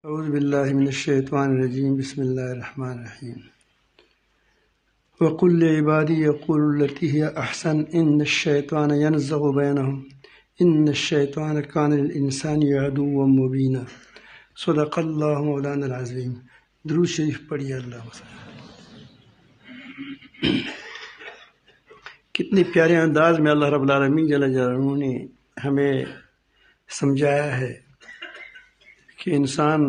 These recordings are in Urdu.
اعوذ باللہ من الشیطان الرجیم بسم اللہ الرحمن الرحیم وقل لعبادی یقولوا التی ہی احسن ان الشیطان ینزغ بینہم ان الشیطان کان للانسان عدوا مبینا صدق اللہ مولانا العظیم۔ درود شریف پڑھیے اللہ وسلم۔ کتنے پیارے انداز میں اللہ رب العالمین جل جلالہ نے ہمیں سمجھایا ہے کہ انسان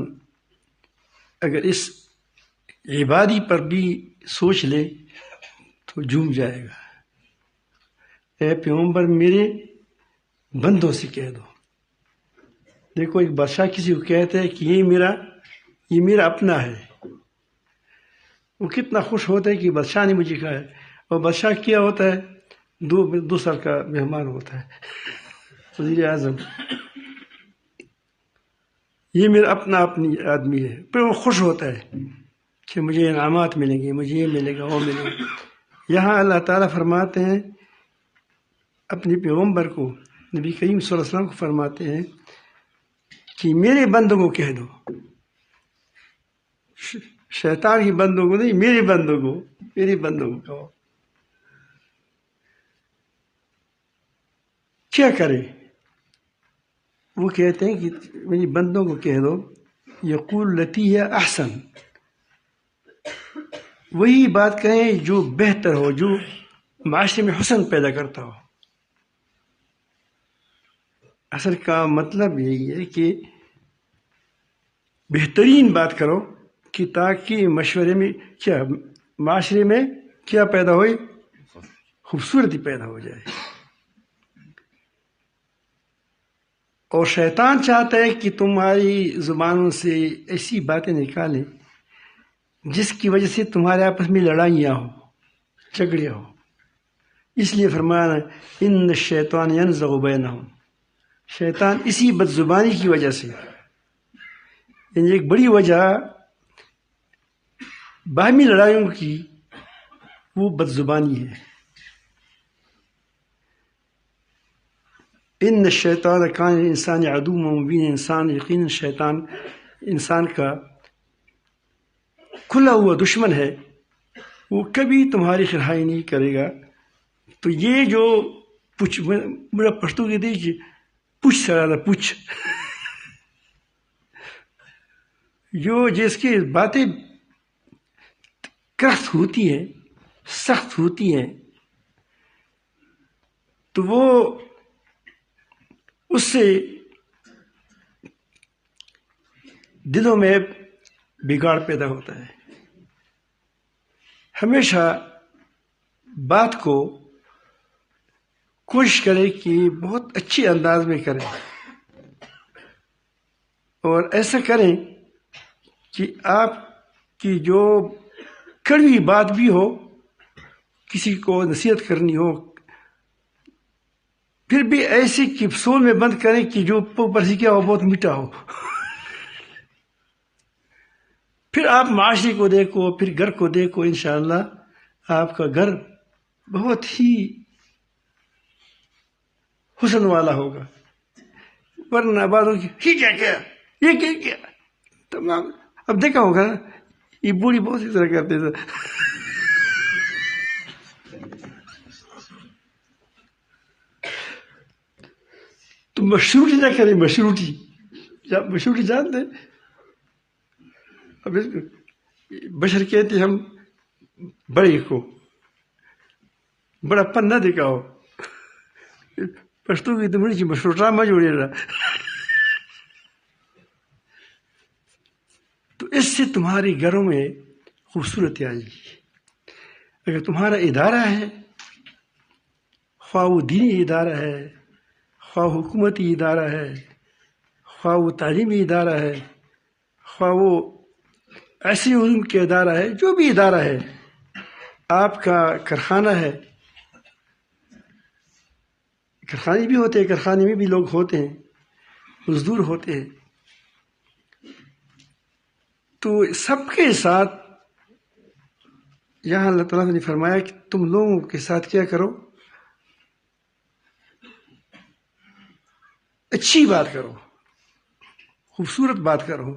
اگر اس عبادی پر بھی سوچ لے تو جھوم جائے گا۔ اے پیغمبر میرے بندوں سے کہہ دو۔ دیکھو ایک بادشاہ کسی کو کہتا ہے کہ یہ میرا اپنا ہے، وہ کتنا خوش ہوتا ہے کہ بادشاہ نے مجھے کہا ہے، اور بادشاہ کیا ہوتا ہے دو سال کا مہمان ہوتا ہے، وزیر اعظم۔ یہ میرا اپنی آدمی ہے، پھر وہ خوش ہوتا ہے کہ مجھے انعامات ملیں گے، مجھے یہ ملے گا وہ ملے گا۔ یہاں اللہ تعالیٰ فرماتے ہیں اپنے پیغمبر کو، نبی کریم صلی اللہ علیہ وسلم کو فرماتے ہیں کہ میرے بندوں کو کہہ دو، شیطان کے بندوں کو نہیں، میرے بندوں کو کہو۔ کیا کرے؟ وہ کہتے ہیں کہ میری بندوں کو کہہ دو یقول التی ہی احسن، وہی بات کہیں جو بہتر ہو، جو معاشرے میں حسن پیدا کرتا ہو۔ اصل کا مطلب یہی ہے کہ بہترین بات کرو کہ تاکہ مشورے میں معاشرے میں کیا پیدا ہوئے، خوبصورتی پیدا ہو جائے۔ اور شیطان چاہتا ہے کہ تمہاری زبانوں سے ایسی باتیں نکالیں جس کی وجہ سے تمہارے آپس میں لڑائیاں ہوں، جھگڑے ہوں۔ اس لیے فرمایا ان الشیطان ینزغ بینہم، شیطان اسی بد زبانی کی وجہ سے، یعنی ایک بڑی وجہ باہمی لڑائیوں کی وہ بد زبانی ہے۔ ان الشیطان کان للانسان عدوا مبینا، انسان یقیناً شیطان انسان کا کھلا ہوا دشمن ہے، وہ کبھی تمہاری خیرائی نہیں کرے گا۔ تو یہ جو میرا پشتو کے دیکھیے پوچھ سرالا پوچھ، جو جس کی باتیں کرخت ہوتی ہیں، سخت ہوتی ہیں، تو وہ اس سے دلوں میں بگاڑ پیدا ہوتا ہے۔ ہمیشہ بات کو کوشش کرے کہ بہت اچھے انداز میں کریں، اور ایسا کریں کہ آپ کی جو کڑوی بات بھی ہو، کسی کو نصیحت کرنی ہو، پھر بھی ایسی کیپسول میں بند کریں کہ جو اوپر سے کیا ہو بہت میٹھا ہو۔ پھر آپ معاشرے کو دیکھو، پھر گھر کو دیکھو، انشاءاللہ آپ کا گھر بہت ہی حسن والا ہوگا۔ ورنہ باتوں کی یہ کیا تمام اب دیکھا ہوگا نا، یہ بوڑھی بہت اس طرح کرتے تھے۔ تو مشروطی نہ کریں، مشروطی جانتے ہیں؟ اب اس کو بشر کہتے ہیں ہم بڑے کو بڑا پن نہ دکھاؤ، پشتو کی تمہیں کی مشروطہ میں جوڑے رہا۔ تو اس سے تمہارے گھروں میں خوبصورتی آئے گی۔ اگر تمہارا ادارہ ہے، خواہ وہ دینی ادارہ ہے، خواہ حکومتی ادارہ ہے، خواہ وہ تعلیمی ادارہ ہے، خواہ وہ ایسی علوم کے ادارہ ہے، جو بھی ادارہ ہے، آپ کا کارخانہ ہے، کارخانے بھی ہوتے ہیں، کارخانے میں بھی لوگ ہوتے ہیں، مزدور ہوتے ہیں، تو سب کے ساتھ یہاں اللہ تعالیٰ نے فرمایا کہ تم لوگوں کے ساتھ کیا کرو، اچھی بات کرو، خوبصورت بات کرو۔